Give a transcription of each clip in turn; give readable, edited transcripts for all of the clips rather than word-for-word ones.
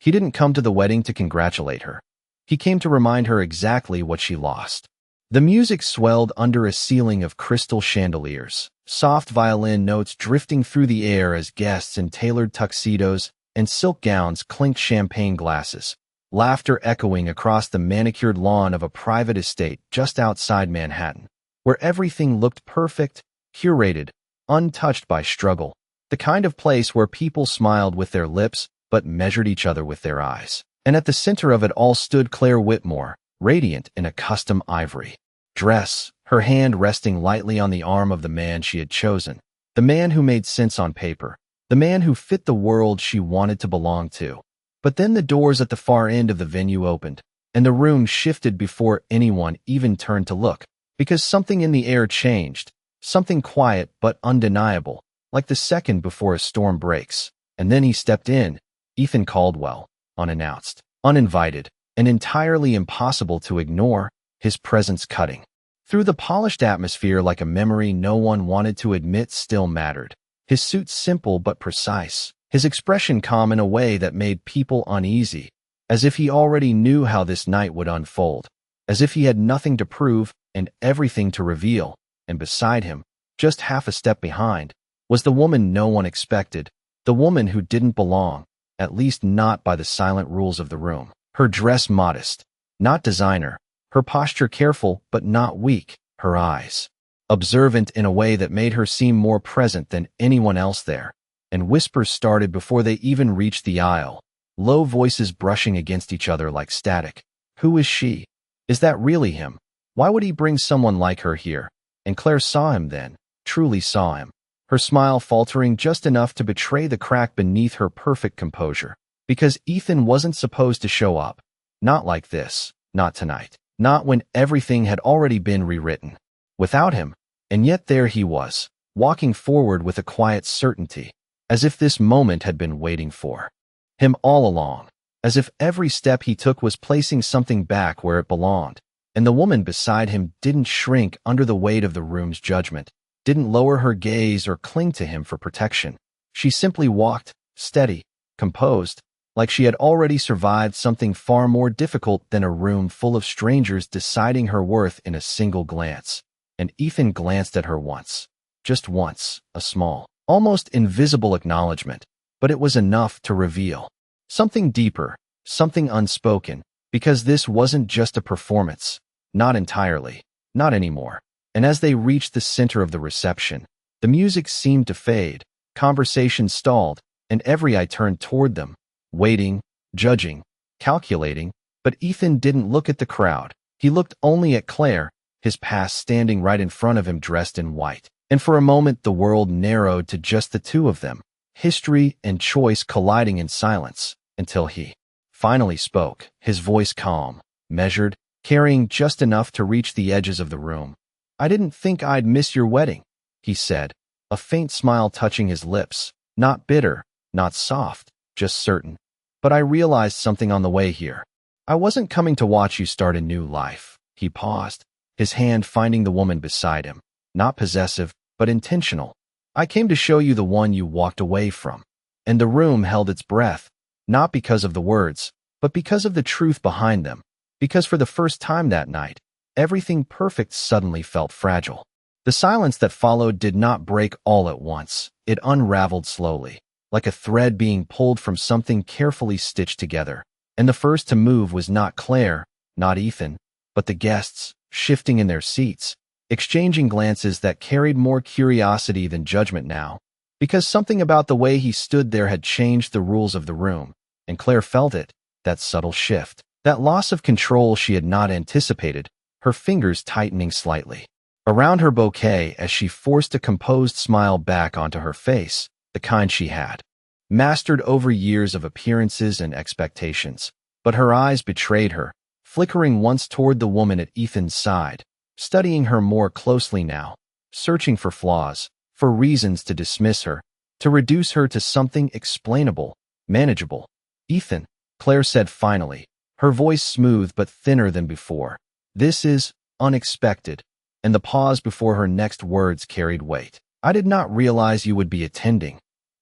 He didn't come to the wedding to congratulate her. He came to remind her exactly what she lost. The music swelled under a ceiling of crystal chandeliers, soft violin notes drifting through the air as guests in tailored tuxedos and silk gowns clinked champagne glasses, laughter echoing across the manicured lawn of a private estate just outside Manhattan, where everything looked perfect, curated, untouched by struggle, the kind of place where people smiled with their lips but measured each other with their eyes. And at the center of it all stood Claire Whitmore, radiant in a custom ivory dress, her hand resting lightly on the arm of the man she had chosen, the man who made sense on paper, the man who fit the world she wanted to belong to. But then the doors at the far end of the venue opened, and the room shifted before anyone even turned to look, because something in the air changed, something quiet but undeniable, like the second before a storm breaks. And then he stepped in, Ethan Caldwell, unannounced, uninvited, and entirely impossible to ignore, his presence cutting through the polished atmosphere like a memory no one wanted to admit still mattered. His suit simple but precise, his expression calm in a way that made people uneasy, as if he already knew how this night would unfold, as if he had nothing to prove and everything to reveal. And beside him, just half a step behind, was the woman no one expected, the woman who didn't belong, at least not by the silent rules of the room. Her dress modest, not designer, her posture careful but not weak, her eyes observant in a way that made her seem more present than anyone else there. And whispers started before they even reached the aisle, low voices brushing against each other like static. Who is she? Is that really him? Why would he bring someone like her here? And Claire saw him then, truly saw him, her smile faltering just enough to betray the crack beneath her perfect composure. Because Ethan wasn't supposed to show up. Not like this, not tonight, not when everything had already been rewritten. Without him, and yet there he was, walking forward with a quiet certainty, as if this moment had been waiting for him all along, as if every step he took was placing something back where it belonged. And the woman beside him didn't shrink under the weight of the room's judgment, didn't lower her gaze or cling to him for protection. She simply walked, steady, composed, like she had already survived something far more difficult than a room full of strangers deciding her worth in a single glance. And Ethan glanced at her once, just once, a small, almost invisible acknowledgement, but it was enough to reveal something deeper, something unspoken, because this wasn't just a performance, not entirely, not anymore. And as they reached the center of the reception, the music seemed to fade, conversation stalled, and every eye turned toward them, waiting, judging, calculating. But Ethan didn't look at the crowd. He looked only at Claire, his past standing right in front of him dressed in white. And for a moment the world narrowed to just the two of them, history and choice colliding in silence, until he finally spoke, his voice calm, measured, carrying just enough to reach the edges of the room. "I didn't think I'd miss your wedding," he said, a faint smile touching his lips, not bitter, not soft, just certain. "But I realized something on the way here. I wasn't coming to watch you start a new life." He paused, his hand finding the woman beside him, not possessive, but intentional. "I came to show you the one you walked away from." And the room held its breath, not because of the words, but because of the truth behind them. Because for the first time that night, everything perfect suddenly felt fragile. The silence that followed did not break all at once. It unraveled slowly, like a thread being pulled from something carefully stitched together. And the first to move was not Claire, not Ethan, but the guests, shifting in their seats, exchanging glances that carried more curiosity than judgment now, because something about the way he stood there had changed the rules of the room. And Claire felt it, that subtle shift, that loss of control she had not anticipated, her fingers tightening slightly around her bouquet as she forced a composed smile back onto her face, the kind she had mastered over years of appearances and expectations. But her eyes betrayed her, flickering once toward the woman at Ethan's side, studying her more closely now, searching for flaws, for reasons to dismiss her, to reduce her to something explainable, manageable. "Ethan," Claire said finally, her voice smooth but thinner than before, "this is unexpected." And the pause before her next words carried weight. "I did not realize you would be attending."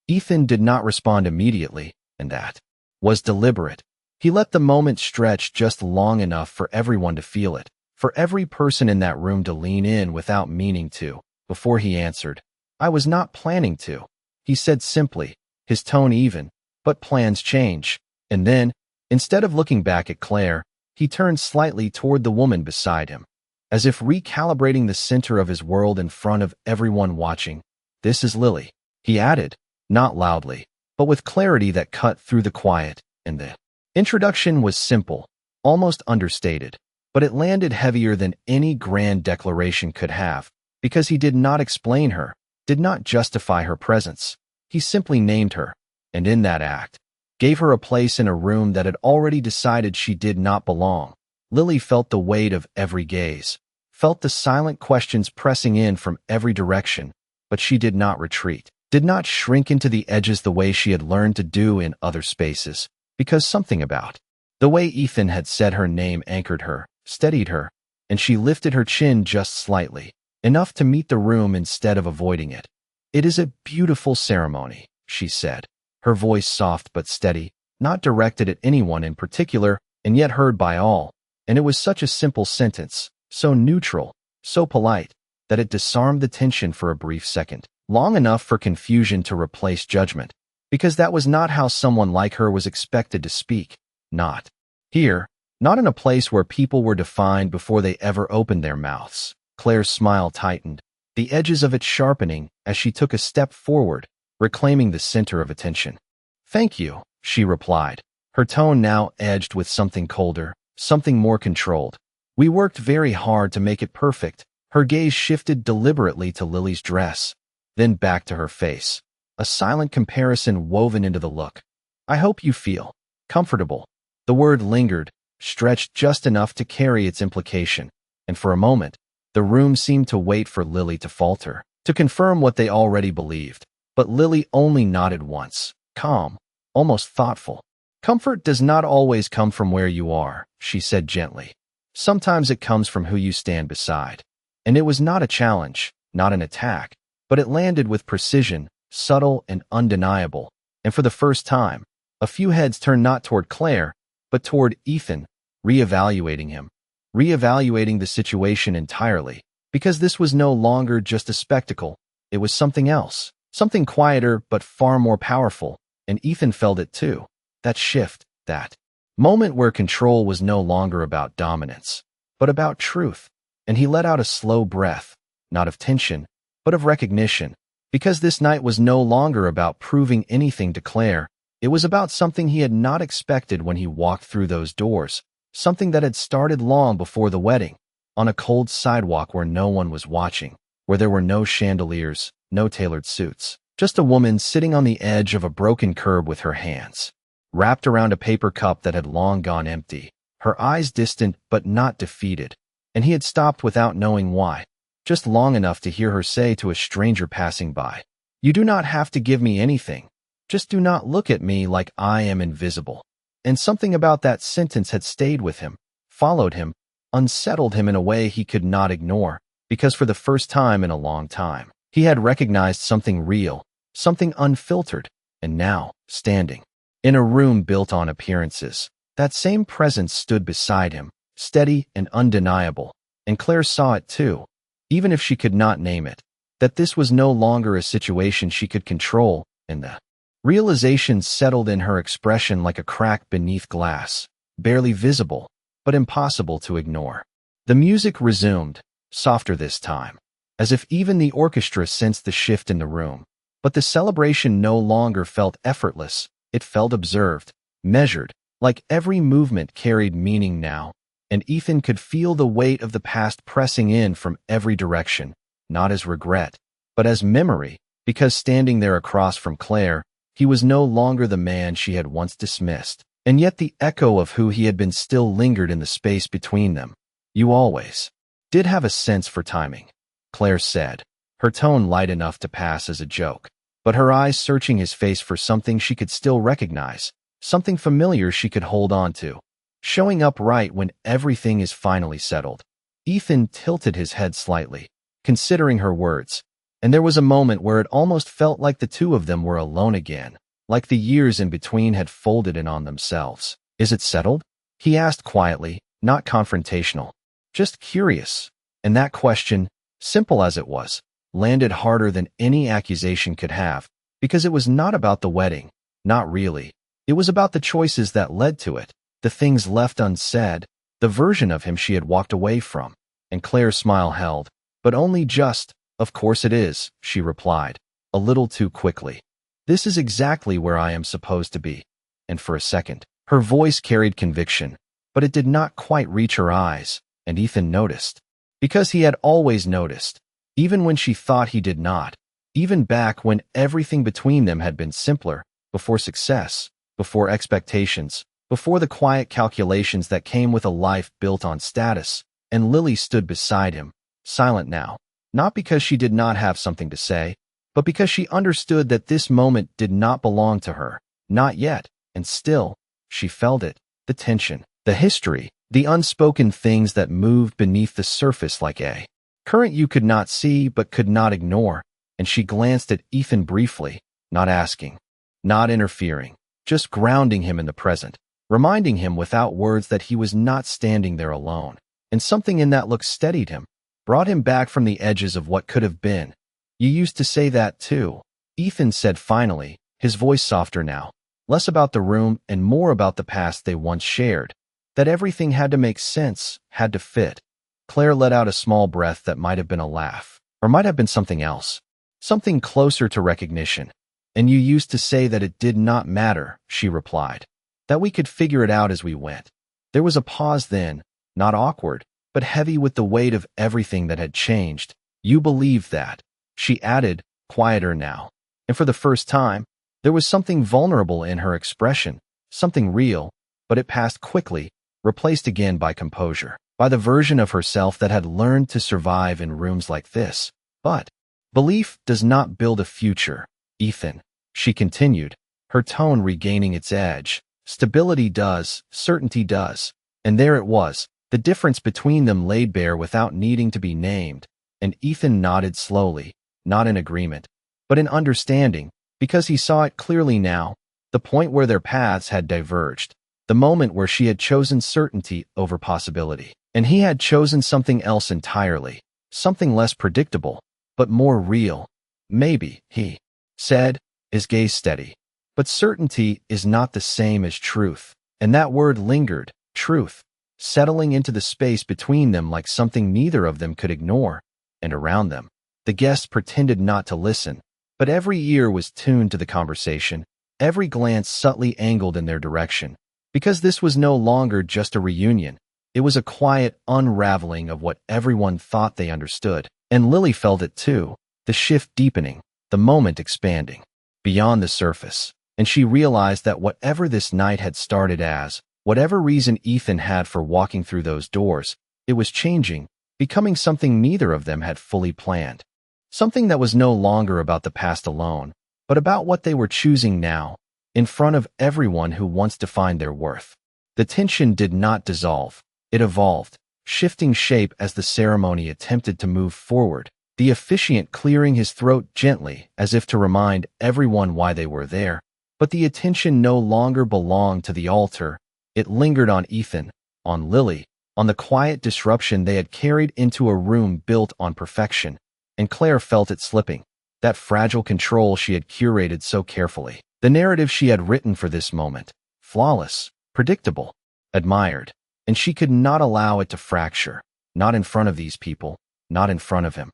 Ethan did not respond immediately, and that was deliberate. He let the moment stretch just long enough for everyone to feel it, for every person in that room to lean in without meaning to, before he answered. I was not planning to, he said simply, his tone even, but plans change. And then, instead of looking back at Claire, he turned slightly toward the woman beside him, as if recalibrating the center of his world in front of everyone watching. This is Lily, he added, not loudly, but with clarity that cut through the quiet, and the introduction was simple, almost understated, but it landed heavier than any grand declaration could have, because he did not explain her, did not justify her presence. He simply named her, and in that act, gave her a place in a room that had already decided she did not belong. Lily felt the weight of every gaze, felt the silent questions pressing in from every direction, but she did not retreat, did not shrink into the edges the way she had learned to do in other spaces, because something about the way Ethan had said her name anchored her, steadied her, and she lifted her chin just slightly, enough to meet the room instead of avoiding it. It is a beautiful ceremony, she said, her voice soft but steady, not directed at anyone in particular, and yet heard by all. And it was such a simple sentence, so neutral, so polite, that it disarmed the tension for a brief second, long enough for confusion to replace judgment, because that was not how someone like her was expected to speak. Not here, not in a place where people were defined before they ever opened their mouths. Claire's smile tightened, the edges of it sharpening as she took a step forward, reclaiming the center of attention. Thank you, she replied, her tone now edged with something colder, something more controlled. We worked very hard to make it perfect. Her gaze shifted deliberately to Lily's dress, then back to her face, a silent comparison woven into the look. I hope you feel comfortable. The word lingered, stretched just enough to carry its implication, and for a moment, the room seemed to wait for Lily to falter, to confirm what they already believed. But Lily only nodded once, calm, almost thoughtful. Comfort does not always come from where you are, she said gently. Sometimes it comes from who you stand beside. And it was not a challenge, not an attack, but it landed with precision, subtle and undeniable. And for the first time, a few heads turned not toward Claire, but toward Ethan, reevaluating him, reevaluating the situation entirely, because this was no longer just a spectacle, it was something else, something quieter but far more powerful, and Ethan felt it too. That shift, that moment where control was no longer about dominance, but about truth, and he let out a slow breath, not of tension, but of recognition, because this night was no longer about proving anything to Claire. It was about something he had not expected when he walked through those doors, something that had started long before the wedding, on a cold sidewalk where no one was watching, where there were no chandeliers, no tailored suits, just a woman sitting on the edge of a broken curb with her hands wrapped around a paper cup that had long gone empty, her eyes distant but not defeated, and he had stopped without knowing why, just long enough to hear her say to a stranger passing by, "You do not have to give me anything. Just do not look at me like I am invisible." And something about that sentence had stayed with him, followed him, unsettled him in a way he could not ignore, because for the first time in a long time, he had recognized something real, something unfiltered, and now, standing in a room built on appearances, that same presence stood beside him, steady and undeniable, and Claire saw it too, even if she could not name it, that this was no longer a situation she could control, and the realization settled in her expression like a crack beneath glass, barely visible, but impossible to ignore. The music resumed, softer this time, as if even the orchestra sensed the shift in the room, but the celebration no longer felt effortless. It felt observed, measured, like every movement carried meaning now, and Ethan could feel the weight of the past pressing in from every direction, not as regret, but as memory, because standing there across from Claire, he was no longer the man she had once dismissed, and yet the echo of who he had been still lingered in the space between them. "You always did have a sense for timing," Claire said, her tone light enough to pass as a joke, but her eyes searching his face for something she could still recognize, something familiar she could hold on to, showing up right when everything is finally settled. Ethan tilted his head slightly, considering her words, and there was a moment where it almost felt like the two of them were alone again, like the years in between had folded in on themselves. "Is it settled?" he asked quietly, not confrontational, just curious. And that question, simple as it was, landed harder than any accusation could have, because it was not about the wedding, not really. It was about the choices that led to it, the things left unsaid, the version of him she had walked away from. And Claire's smile held, but only just. "Of course it is," she replied, a little too quickly. "This is exactly where I am supposed to be." And for a second, her voice carried conviction, but it did not quite reach her eyes, and Ethan noticed. Because he had always noticed, even when she thought he did not, even back when everything between them had been simpler, before success, before expectations, before the quiet calculations that came with a life built on status. And Lily stood beside him, silent now, not because she did not have something to say, but because she understood that this moment did not belong to her, not yet, and still, she felt it, the tension, the history, the unspoken things that moved beneath the surface like a current you could not see but could not ignore. And she glanced at Ethan briefly, not asking, not interfering, just grounding him in the present, reminding him without words that he was not standing there alone. And something in that look steadied him, brought him back from the edges of what could have been. "You used to say that too," Ethan said finally, his voice softer now, less about the room and more about the past they once shared, that everything had to make sense, had to fit. Claire let out a small breath that might have been a laugh, or might have been something else, something closer to recognition. "And you used to say that it did not matter," she replied, "that we could figure it out as we went." There was a pause then, not awkward, but heavy with the weight of everything that had changed. "You believed that," she added, quieter now. And for the first time, there was something vulnerable in her expression, something real, but it passed quickly, replaced again by composure, by the version of herself that had learned to survive in rooms like this. "But belief does not build a future, Ethan," she continued, her tone regaining its edge. "Stability does, certainty does." And there it was, the difference between them laid bare without needing to be named. And Ethan nodded slowly, not in agreement, but in understanding, because he saw it clearly now, the point where their paths had diverged, the moment where she had chosen certainty over possibility, and he had chosen something else entirely, something less predictable, but more real. "Maybe," he said, his gaze steady, "but certainty is not the same as truth." And that word lingered, truth, settling into the space between them like something neither of them could ignore. And around them, the guests pretended not to listen, but every ear was tuned to the conversation, every glance subtly angled in their direction, because this was no longer just a reunion. It was a quiet unraveling of what everyone thought they understood. And Lily felt it too, the shift deepening, the moment expanding beyond the surface. And she realized that whatever this night had started as, whatever reason Ethan had for walking through those doors, it was changing, becoming something neither of them had fully planned. Something that was no longer about the past alone, but about what they were choosing now, in front of everyone who once defined their worth. The tension did not dissolve. It evolved, shifting shape as the ceremony attempted to move forward, the officiant clearing his throat gently as if to remind everyone why they were there. But the attention no longer belonged to the altar. It lingered on Ethan, on Lily, on the quiet disruption they had carried into a room built on perfection. And Claire felt it slipping, that fragile control she had curated so carefully, the narrative she had written for this moment, flawless, predictable, admired. And she could not allow it to fracture, not in front of these people, not in front of him.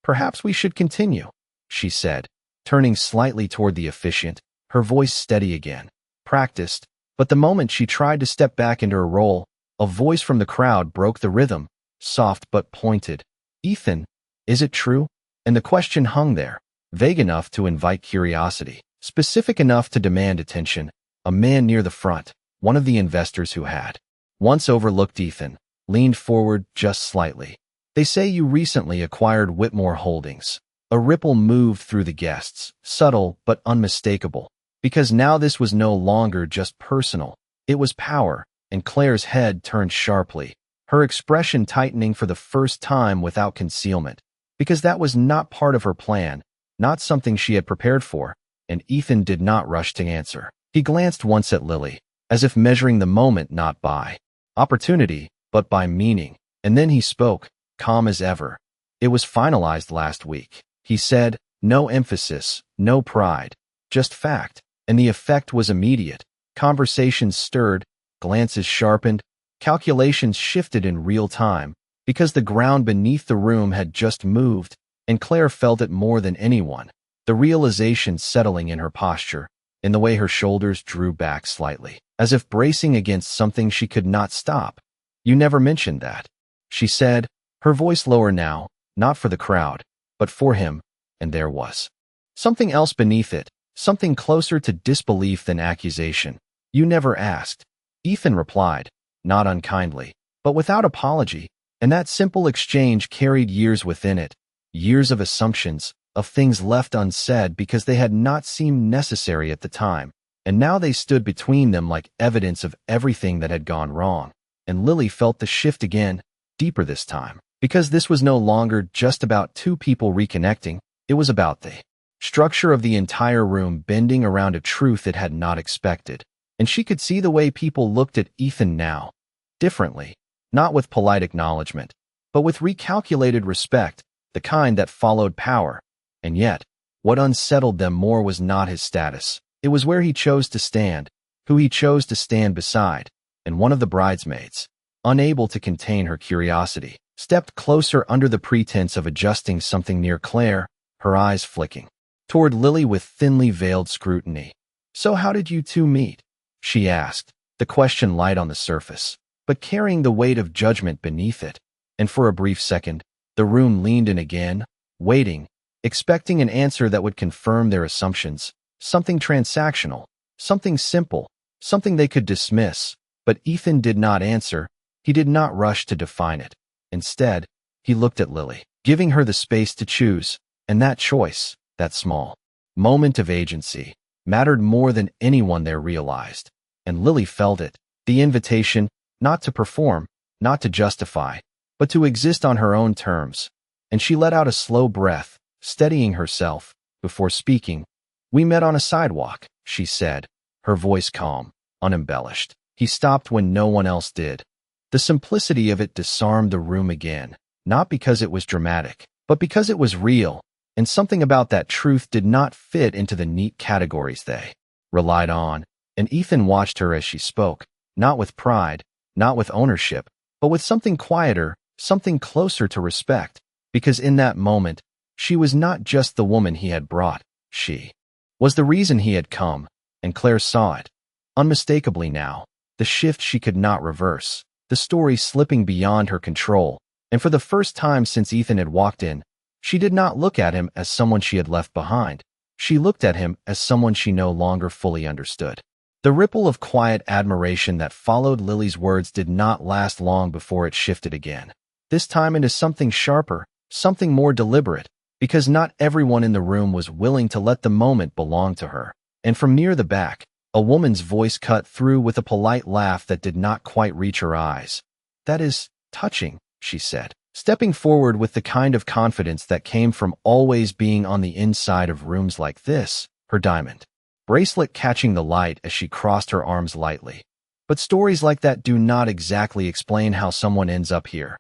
"Perhaps we should continue," she said, turning slightly toward the officiant, her voice steady again, practiced. But the moment she tried to step back into her role, a voice from the crowd broke the rhythm, soft but pointed. "Ethan, is it true?" And the question hung there, vague enough to invite curiosity, specific enough to demand attention. A man near the front, one of the investors who had once overlooked Ethan, leaned forward just slightly. "They say you recently acquired Whitmore Holdings." A ripple moved through the guests, subtle but unmistakable, because now this was no longer just personal. It was power, and Claire's head turned sharply, her expression tightening for the first time without concealment, because that was not part of her plan, not something she had prepared for. and Ethan did not rush to answer. He glanced once at Lily, as if measuring the moment not by opportunity, but by meaning, and then he spoke, calm as ever. It was finalized last week, he said, no emphasis, no pride, just fact, and the effect was immediate. Conversations stirred, glances sharpened, calculations shifted in real time, because the ground beneath the room had just moved, and Claire felt it more than anyone, the realization settling in her posture, in the way her shoulders drew back slightly, as if bracing against something she could not stop. You never mentioned that, she said, her voice lower now, not for the crowd, but for him, and there was something else beneath it, something closer to disbelief than accusation. You never asked, Ethan replied, not unkindly, but without apology, and that simple exchange carried years within it, years of assumptions, of things left unsaid because they had not seemed necessary at the time, and now they stood between them like evidence of everything that had gone wrong. And Lily felt the shift again, deeper this time, because this was no longer just about two people reconnecting, it was about the structure of the entire room bending around a truth it had not expected. And she could see the way people looked at Ethan now, differently, not with polite acknowledgement, but with recalculated respect, the kind that followed power. And yet, what unsettled them more was not his status. It was where he chose to stand, who he chose to stand beside, and one of the bridesmaids, unable to contain her curiosity, stepped closer under the pretense of adjusting something near Claire, her eyes flicking toward Lily with thinly veiled scrutiny. So how did you two meet? She asked, the question light on the surface, but carrying the weight of judgment beneath it. And for a brief second, the room leaned in again, waiting, expecting an answer that would confirm their assumptions, something transactional, something simple, something they could dismiss. But Ethan did not answer, he did not rush to define it. Instead, he looked at Lily, giving her the space to choose, and that choice, that small moment of agency, mattered more than anyone there realized. And Lily felt it, the invitation, not to perform, not to justify, but to exist on her own terms. And she let out a slow breath, steadying herself, before speaking. We met on a sidewalk, she said, her voice calm, unembellished. He stopped when no one else did. The simplicity of it disarmed the room again, not because it was dramatic, but because it was real, and something about that truth did not fit into the neat categories they relied on. And Ethan watched her as she spoke, not with pride, not with ownership, but with something quieter, something closer to respect, because in that moment, she was not just the woman he had brought, she was the reason he had come, and Claire saw it, unmistakably now, the shift she could not reverse, the story slipping beyond her control, and for the first time since Ethan had walked in, she did not look at him as someone she had left behind. She looked at him as someone she no longer fully understood. The ripple of quiet admiration that followed Lily's words did not last long before it shifted again, this time into something sharper, something more deliberate, because not everyone in the room was willing to let the moment belong to her. And from near the back, a woman's voice cut through with a polite laugh that did not quite reach her eyes. That is touching, she said, stepping forward with the kind of confidence that came from always being on the inside of rooms like this, her diamond bracelet catching the light as she crossed her arms lightly. But stories like that do not exactly explain how someone ends up here.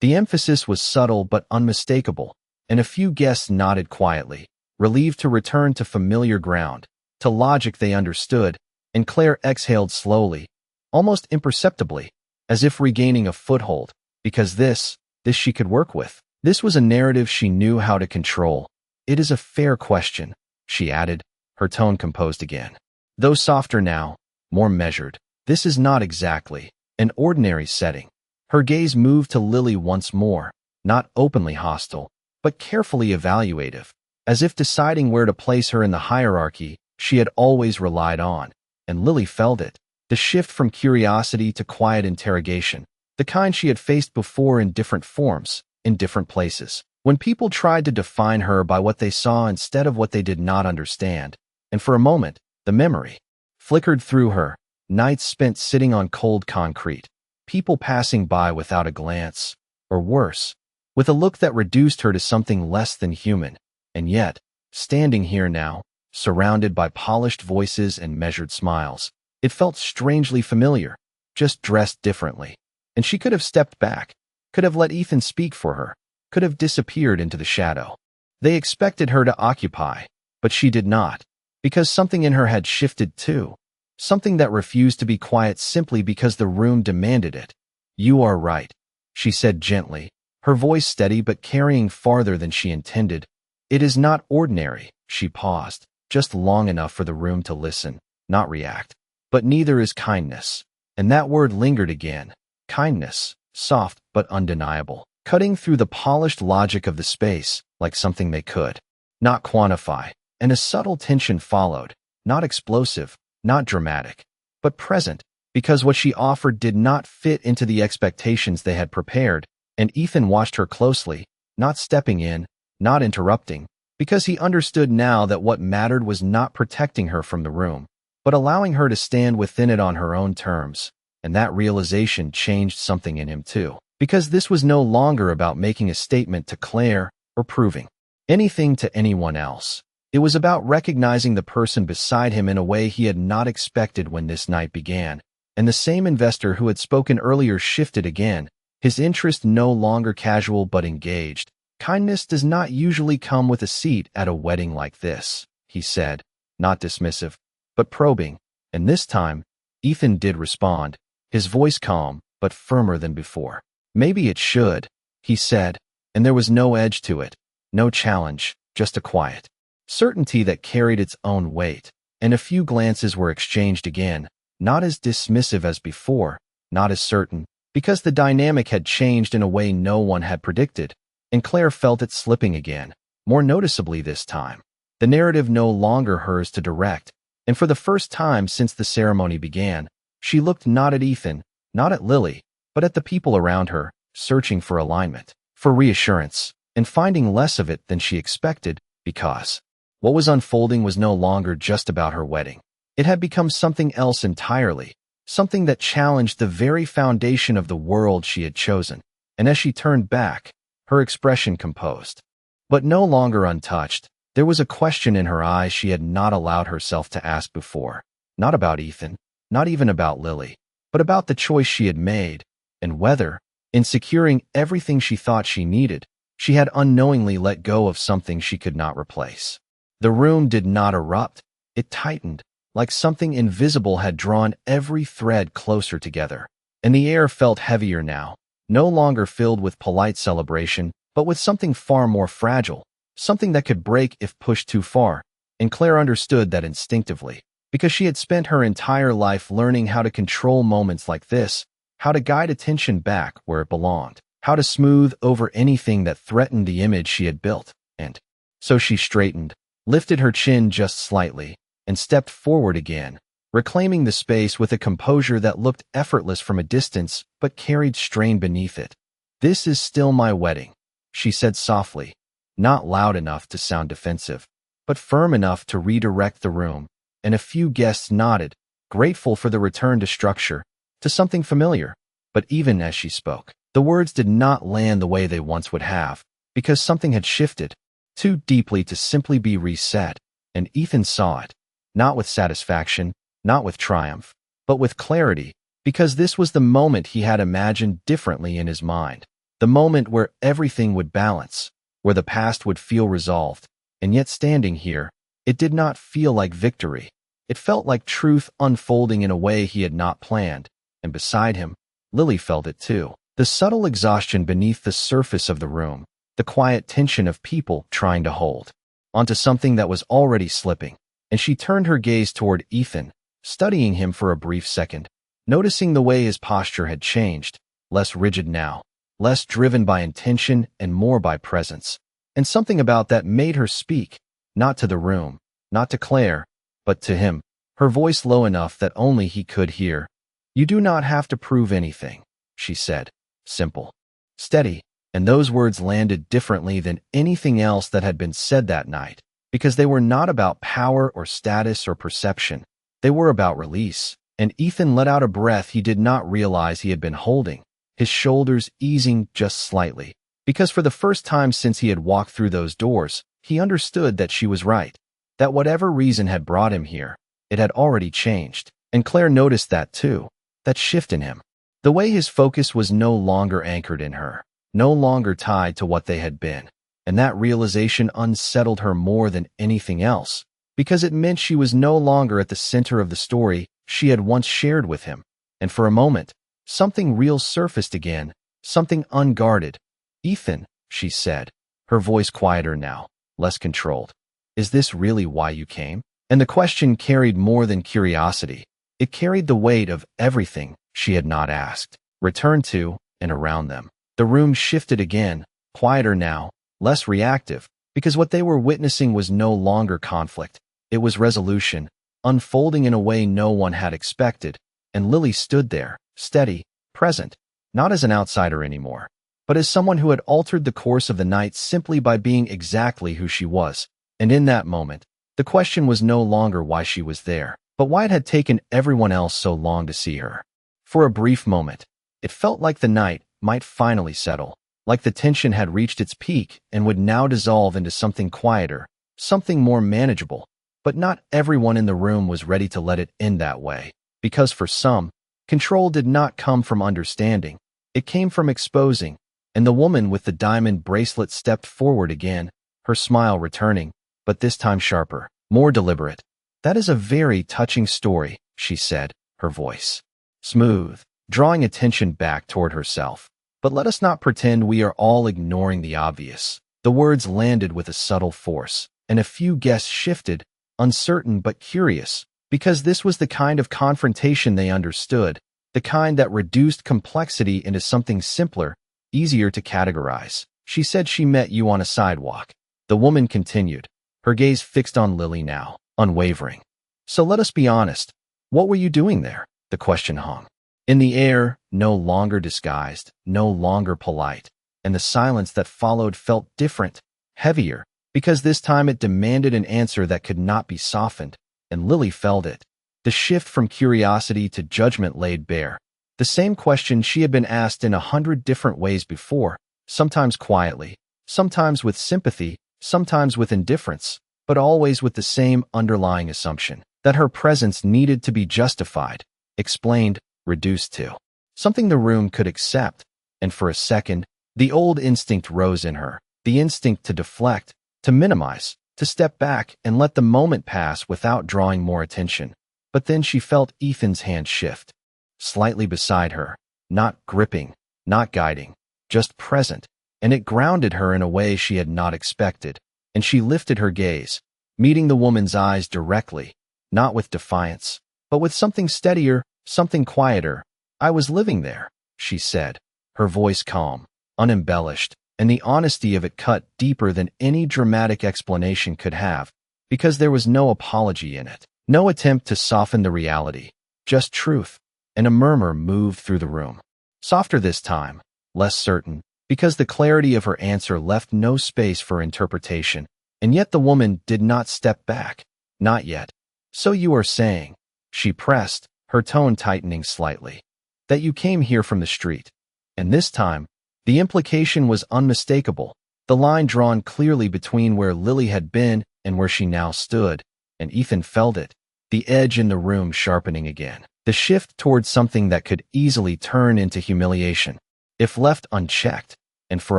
The emphasis was subtle but unmistakable, and a few guests nodded quietly, relieved to return to familiar ground, to logic they understood, and Claire exhaled slowly, almost imperceptibly, as if regaining a foothold, because this she could work with. This was a narrative she knew how to control. It is a fair question, she added, her tone composed again, though softer now, more measured. This is not exactly an ordinary setting. Her gaze moved to Lily once more, not openly hostile, but carefully evaluative, as if deciding where to place her in the hierarchy she had always relied on. And Lily felt it, the shift from curiosity to quiet interrogation, the kind she had faced before in different forms, in different places, when people tried to define her by what they saw instead of what they did not understand. And for a moment, the memory flickered through her, nights spent sitting on cold concrete, people passing by without a glance, or worse, with a look that reduced her to something less than human. And yet, standing here now, surrounded by polished voices and measured smiles. It felt strangely familiar, just dressed differently. And she could have stepped back, could have let Ethan speak for her, could have disappeared into the shadow. They expected her to occupy, but she did not, because something in her had shifted too. Something that refused to be quiet simply because the room demanded it. "You are right," she said gently, her voice steady but carrying farther than she intended. "It is not ordinary." She paused, just long enough for the room to listen, not react. "But neither is kindness." And that word lingered again. Kindness, soft but undeniable, cutting through the polished logic of the space like something they could not quantify. And a subtle tension followed, not explosive, not dramatic, but present, because what she offered did not fit into the expectations they had prepared. And Ethan watched her closely, not stepping in, not interrupting, because he understood now that what mattered was not protecting her from the room, but allowing her to stand within it on her own terms. And that realization changed something in him too, because this was no longer about making a statement to Claire or proving anything to anyone else. It was about recognizing the person beside him in a way he had not expected when this night began. And the same investor who had spoken earlier shifted again, his interest no longer casual but engaged. "Kindness does not usually come with a seat at a wedding like this," he said, not dismissive, but probing. And this time, Ethan did respond, his voice calm but firmer than before. "Maybe it should," he said, and there was no edge to it, no challenge, just a quiet certainty that carried its own weight. And a few glances were exchanged again, not as dismissive as before, not as certain, because the dynamic had changed in a way no one had predicted. And Claire felt it slipping again, more noticeably this time. The narrative no longer hers to direct, and for the first time since the ceremony began, she looked not at Ethan, not at Lily, but at the people around her, searching for alignment, for reassurance, and finding less of it than she expected, because what was unfolding was no longer just about her wedding. It had become something else entirely, something that challenged the very foundation of the world she had chosen. And as she turned back, her expression composed, but no longer untouched, there was a question in her eyes she had not allowed herself to ask before. Not about Ethan, not even about Lily, but about the choice she had made, and whether, in securing everything she thought she needed, she had unknowingly let go of something she could not replace. The room did not erupt, it tightened, like something invisible had drawn every thread closer together. And the air felt heavier now, no longer filled with polite celebration, but with something far more fragile, something that could break if pushed too far. And Claire understood that instinctively, because she had spent her entire life learning how to control moments like this, how to guide attention back where it belonged, how to smooth over anything that threatened the image she had built. And so she straightened, lifted her chin just slightly, and stepped forward again, reclaiming the space with a composure that looked effortless from a distance but carried strain beneath it. "This is still my wedding," she said softly, not loud enough to sound defensive, but firm enough to redirect the room. And a few guests nodded, grateful for the return to structure, to something familiar. But even as she spoke, the words did not land the way they once would have, because something had shifted, too deeply to simply be reset. And Ethan saw it, not with satisfaction, not with triumph, but with clarity, because this was the moment he had imagined differently in his mind, the moment where everything would balance, where the past would feel resolved. And yet standing here, it did not feel like victory. It felt like truth unfolding in a way he had not planned. And beside him, Lily felt it too, the subtle exhaustion beneath the surface of the room, the quiet tension of people trying to hold onto something that was already slipping. And she turned her gaze toward Ethan, studying him for a brief second, noticing the way his posture had changed, less rigid now, less driven by intention and more by presence. And something about that made her speak, not to the room, not to Claire, but to him, her voice low enough that only he could hear. "You do not have to prove anything," she said, simple, steady. And those words landed differently than anything else that had been said that night, because they were not about power or status or perception. They were about release. And Ethan let out a breath he did not realize he had been holding, his shoulders easing just slightly, because for the first time since he had walked through those doors, he understood that she was right. that whatever reason had brought him here, it had already changed. And Claire noticed that too, that shift in him. The way his focus was no longer anchored in her, no longer tied to what they had been. And that realization unsettled her more than anything else, because it meant she was no longer at the center of the story she had once shared with him. And for a moment, something real surfaced again, something unguarded. "Ethan," she said, her voice quieter now, less controlled. "Is this really why you came?" And the question carried more than curiosity. It carried the weight of everything she had not asked, returned to, and around them. The room shifted again, quieter now, less reactive, because what they were witnessing was no longer conflict. It was resolution, unfolding in a way no one had expected, and Lily stood there, steady, present, not as an outsider anymore, but as someone who had altered the course of the night simply by being exactly who she was. And in that moment, the question was no longer why she was there, but why it had taken everyone else so long to see her. For a brief moment, it felt like the night might finally settle, like the tension had reached its peak and would now dissolve into something quieter, something more manageable. But not everyone in the room was ready to let it end that way, because for some, control did not come from understanding. It came from exposing, and the woman with the diamond bracelet stepped forward again, her smile returning, but this time sharper, more deliberate. "That is a very touching story," she said, her voice smooth, drawing attention back toward herself. "But let us not pretend we are all ignoring the obvious." The words landed with a subtle force, and a few guests shifted, uncertain but curious, because this was the kind of confrontation they understood, the kind that reduced complexity into something simpler, easier to categorize. "She said she met you on a sidewalk," the woman continued, her gaze fixed on Lily now, unwavering. "So let us be honest. What were you doing there?" The question hung in the air, no longer disguised, no longer polite, and the silence that followed felt different, heavier, because this time it demanded an answer that could not be softened, and Lily felt it. The shift from curiosity to judgment laid bare. The same question she had been asked in 100 different ways before, sometimes quietly, sometimes with sympathy, sometimes with indifference, but always with the same underlying assumption, that her presence needed to be justified, explained, reduced to something the room could accept. And for a second, the old instinct rose in her, the instinct to deflect, to minimize, to step back and let the moment pass without drawing more attention. But then she felt Ethan's hand shift, slightly beside her, not gripping, not guiding, just present, and it grounded her in a way she had not expected. And she lifted her gaze, meeting the woman's eyes directly, not with defiance, but with something steadier, something quieter. "I was living there," she said, her voice calm, unembellished, and the honesty of it cut deeper than any dramatic explanation could have, because there was no apology in it, no attempt to soften the reality, just truth. And a murmur moved through the room, softer this time, less certain, because the clarity of her answer left no space for interpretation. And yet the woman did not step back, not yet. "So you are saying," she pressed, her tone tightening slightly, "that you came here from the street." And this time, the implication was unmistakable, the line drawn clearly between where Lily had been and where she now stood, and Ethan felt it, the edge in the room sharpening again, the shift towards something that could easily turn into humiliation, if left unchecked. And for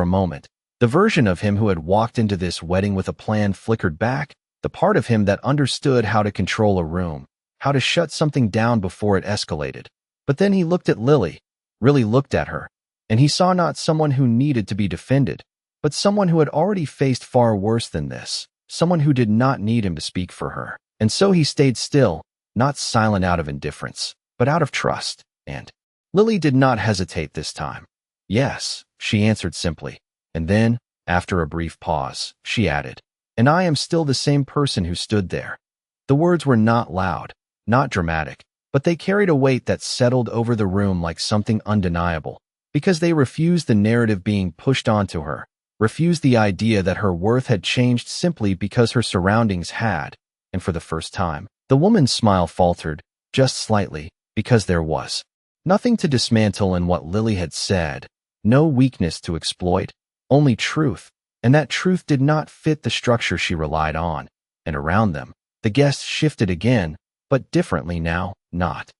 a moment, the version of him who had walked into this wedding with a plan flickered back, the part of him that understood how to control a room, how to shut something down before it escalated. But then he looked at Lily, really looked at her, and he saw not someone who needed to be defended, but someone who had already faced far worse than this, someone who did not need him to speak for her. And so he stayed still, not silent out of indifference, but out of trust. And Lily did not hesitate this time. "Yes," she answered simply. And then, after a brief pause, she added, "And I am still the same person who stood there." The words were not loud, not dramatic, but they carried a weight that settled over the room like something undeniable, because they refused the narrative being pushed onto her, refused the idea that her worth had changed simply because her surroundings had. And for the first time, the woman's smile faltered, just slightly, because there was nothing to dismantle in what Lily had said, no weakness to exploit, only truth, and that truth did not fit the structure she relied on. and around them, the guests shifted again, but differently now, not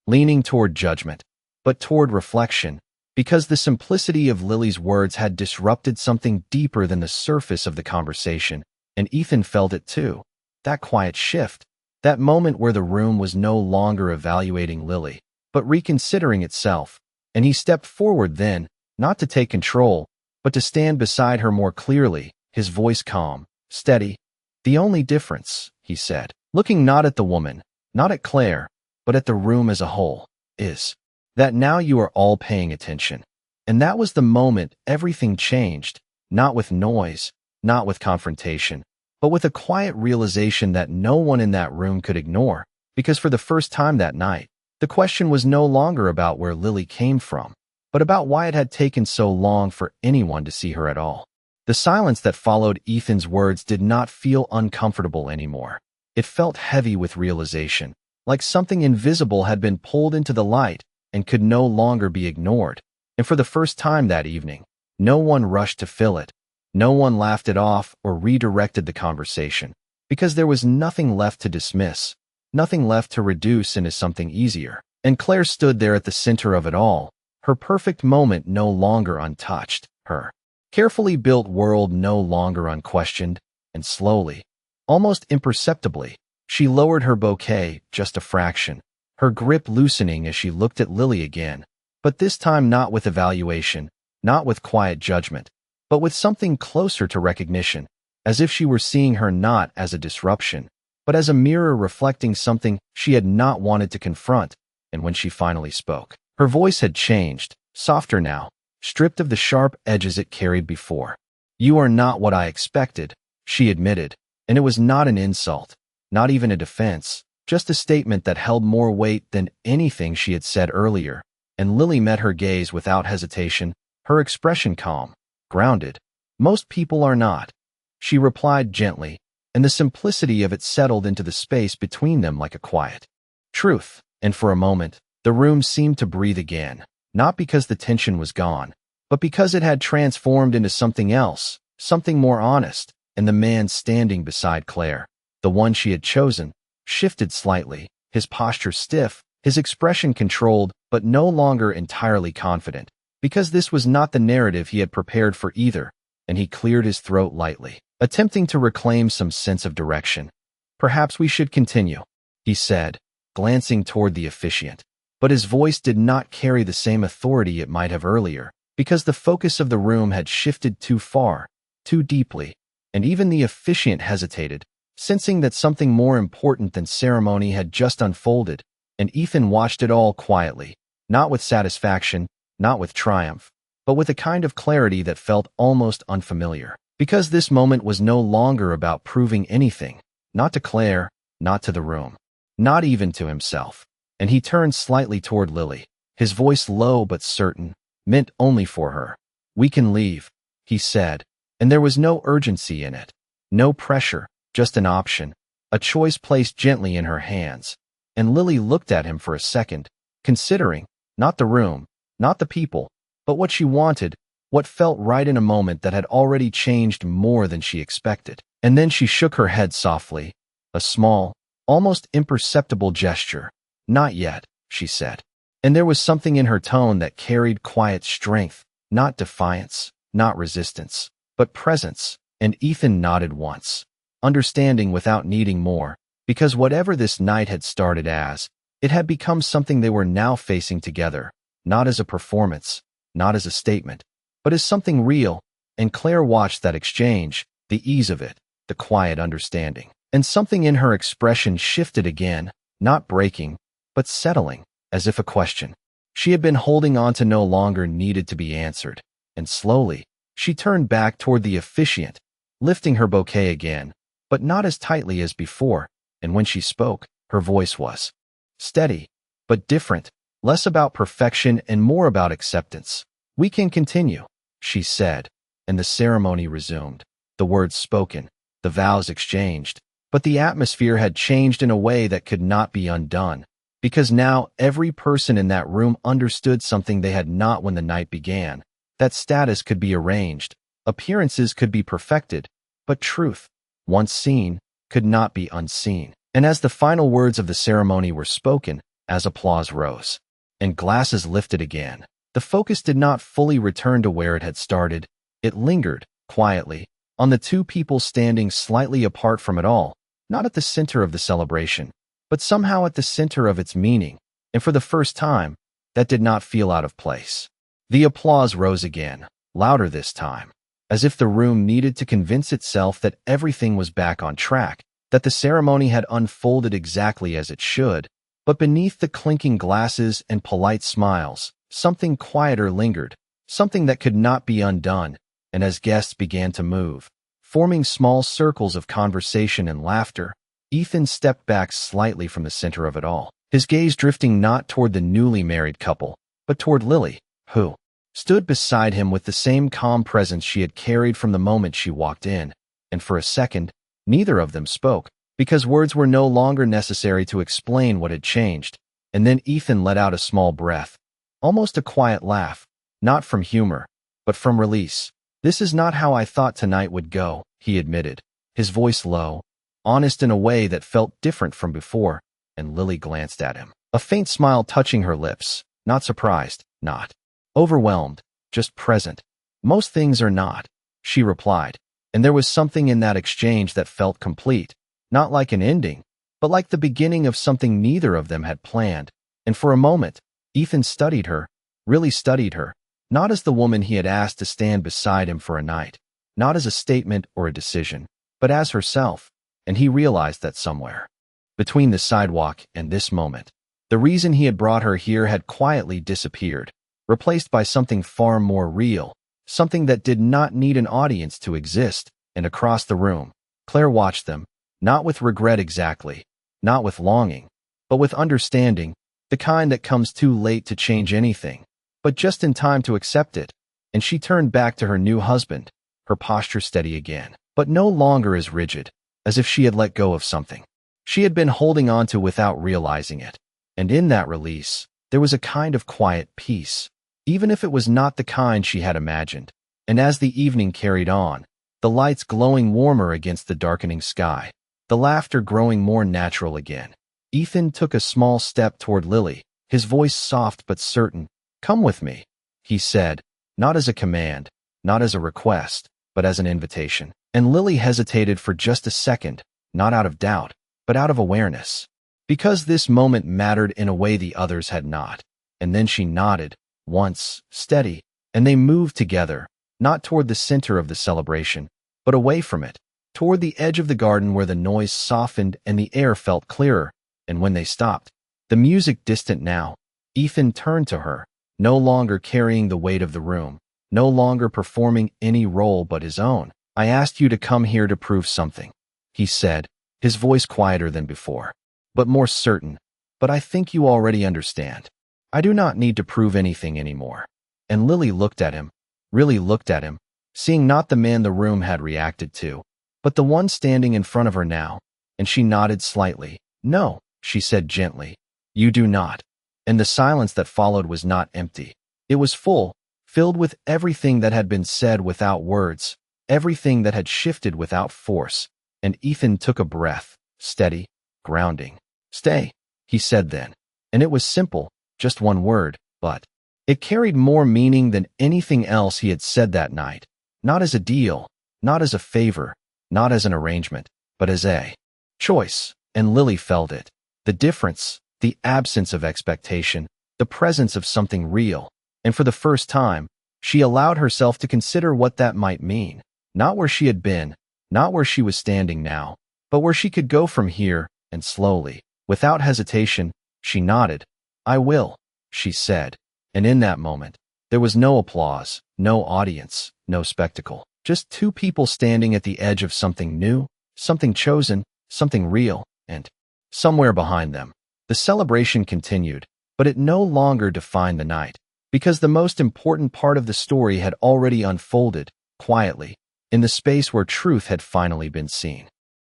leaning toward judgment, but toward reflection, because the simplicity of Lily's words had disrupted something deeper than the surface of the conversation, and Ethan felt it too. That quiet shift, that moment where the room was no longer evaluating Lily, but reconsidering itself, and he stepped forward then, not to take control, but to stand beside her more clearly, his voice calm, steady. "The only difference," he said, looking not at the woman, not at Claire, but at the room as a whole, "is that now you are all paying attention." And that was the moment everything changed, not with noise, not with confrontation, but with a quiet realization that no one in that room could ignore, because for the first time that night, the question was no longer about where Lily came from, but about why it had taken so long for anyone to see her at all. The silence that followed Ethan's words did not feel uncomfortable anymore. It felt heavy with realization, like something invisible had been pulled into the light and could no longer be ignored. And for the first time that evening, no one rushed to fill it. No one laughed it off or redirected the conversation, because there was nothing left to dismiss, nothing left to reduce into something easier. And Claire stood there at the center of it all, her perfect moment no longer untouched, her carefully built world no longer unquestioned, and slowly, almost imperceptibly, she lowered her bouquet just a fraction, her grip loosening as she looked at Lily again, but this time not with evaluation, not with quiet judgment, but with something closer to recognition, as if she were seeing her not as a disruption, but as a mirror reflecting something she had not wanted to confront. And when she finally spoke, her voice had changed, softer now, stripped of the sharp edges it carried before. "You are not what I expected," she admitted, and it was not an insult, not even a defense, just a statement that held more weight than anything she had said earlier. And Lily met her gaze without hesitation, her expression calm, grounded. "Most people are not," she replied gently, and the simplicity of it settled into the space between them like a quiet truth. And for a moment, the room seemed to breathe again, not because the tension was gone, but because it had transformed into something else, something more honest. And the man standing beside Claire, the one she had chosen, shifted slightly, his posture stiff, his expression controlled, but no longer entirely confident, because this was not the narrative he had prepared for either, and he cleared his throat lightly, attempting to reclaim some sense of direction. "Perhaps we should continue," he said, glancing toward the officiant. But his voice did not carry the same authority it might have earlier, because the focus of the room had shifted too far, too deeply, and even the officiant hesitated, sensing that something more important than ceremony had just unfolded. And Ethan watched it all quietly, not with satisfaction, not with triumph, but with a kind of clarity that felt almost unfamiliar, because this moment was no longer about proving anything, not to Claire, not to the room, not even to himself. And he turned slightly toward Lily, his voice low but certain, meant only for her. "We can leave," he said, and there was no urgency in it, no pressure, just an option, a choice placed gently in her hands. And Lily looked at him for a second, considering, not the room, not the people, but what she wanted, what felt right in a moment that had already changed more than she expected. And then she shook her head softly, a small, almost imperceptible gesture. "Not yet," she said. And there was something in her tone that carried quiet strength, not defiance, not resistance, but presence. And Ethan nodded once, understanding without needing more, because whatever this night had started as, it had become something they were now facing together, not as a performance, not as a statement, but as something real. And Claire watched that exchange, the ease of it, the quiet understanding. And something in her expression shifted again, not breaking, but settling, as if a question she had been holding on to no longer needed to be answered. And slowly, she turned back toward the officiant, lifting her bouquet again, but not as tightly as before. And when she spoke, her voice was steady, but different, less about perfection and more about acceptance. "We can continue," she said, and the ceremony resumed, the words spoken, the vows exchanged. But the atmosphere had changed in a way that could not be undone, because now every person in that room understood something they had not when the night began, that status could be arranged, appearances could be perfected, but truth, once seen, could not be unseen. And as the final words of the ceremony were spoken, as applause rose, and glasses lifted again, the focus did not fully return to where it had started. It lingered, quietly, on the two people standing slightly apart from it all, not at the center of the celebration, but somehow at the center of its meaning, and for the first time, that did not feel out of place. The applause rose again, louder this time, as if the room needed to convince itself that everything was back on track, that the ceremony had unfolded exactly as it should. But beneath the clinking glasses and polite smiles, something quieter lingered, something that could not be undone, and as guests began to move, forming small circles of conversation and laughter, Ethan stepped back slightly from the center of it all, his gaze drifting not toward the newly married couple, but toward Lily, who stood beside him with the same calm presence she had carried from the moment she walked in, and for a second, neither of them spoke, because words were no longer necessary to explain what had changed. And then Ethan let out a small breath, almost a quiet laugh, not from humor, but from release. "This is not how I thought tonight would go," he admitted, his voice low, honest in a way that felt different from before, and Lily glanced at him, a faint smile touching her lips, not surprised, not overwhelmed, just present. "Most things are not," she replied, and there was something in that exchange that felt complete, not like an ending, but like the beginning of something neither of them had planned. And for a moment, Ethan studied her, really studied her, not as the woman he had asked to stand beside him for a night, not as a statement or a decision, but as herself. And he realized that somewhere between the sidewalk and this moment, the reason he had brought her here had quietly disappeared, replaced by something far more real, something that did not need an audience to exist. And across the room, Claire watched them, not with regret exactly, not with longing, but with understanding, the kind that comes too late to change anything, but just in time to accept it. And she turned back to her new husband, her posture steady again, but no longer as rigid, as if she had let go of something she had been holding on to without realizing it. And in that release, there was a kind of quiet peace, even if it was not the kind she had imagined. And as the evening carried on, the lights glowing warmer against the darkening sky, the laughter growing more natural again, Ethan took a small step toward Lily, his voice soft but certain. "Come with me," he said, not as a command, not as a request, but as an invitation. And Lily hesitated for just a second, not out of doubt, but out of awareness, because this moment mattered in a way the others had not. And then she nodded, once, steady, and they moved together, not toward the center of the celebration, but away from it, toward the edge of the garden where the noise softened and the air felt clearer. And when they stopped, the music distant now, Ethan turned to her, no longer carrying the weight of the room, no longer performing any role but his own. "I asked you to come here to prove something," he said, his voice quieter than before, but more certain. "But I think you already understand. I do not need to prove anything anymore." And Lily looked at him, really looked at him, seeing not the man the room had reacted to, but the one standing in front of her now, and she nodded slightly. "No," she said gently, "you do not." And the silence that followed was not empty. It was full, filled with everything that had been said without words, everything that had shifted without force. And Ethan took a breath, steady, grounding. "Stay," he said then. And it was simple, just one word, but it carried more meaning than anything else he had said that night. Not as a deal, not as a favor, not as an arrangement, but as a choice. And Lily felt it. The difference, the absence of expectation, the presence of something real. And for the first time, she allowed herself to consider what that might mean. Not where she had been, not where she was standing now, but where she could go from here. And slowly, without hesitation, she nodded. "I will," she said. And in that moment, there was no applause, no audience, no spectacle. Just two people standing at the edge of something new, something chosen, something real. And somewhere behind them, the celebration continued, but it no longer defined the night, because the most important part of the story had already unfolded, quietly, in the space where truth had finally been seen.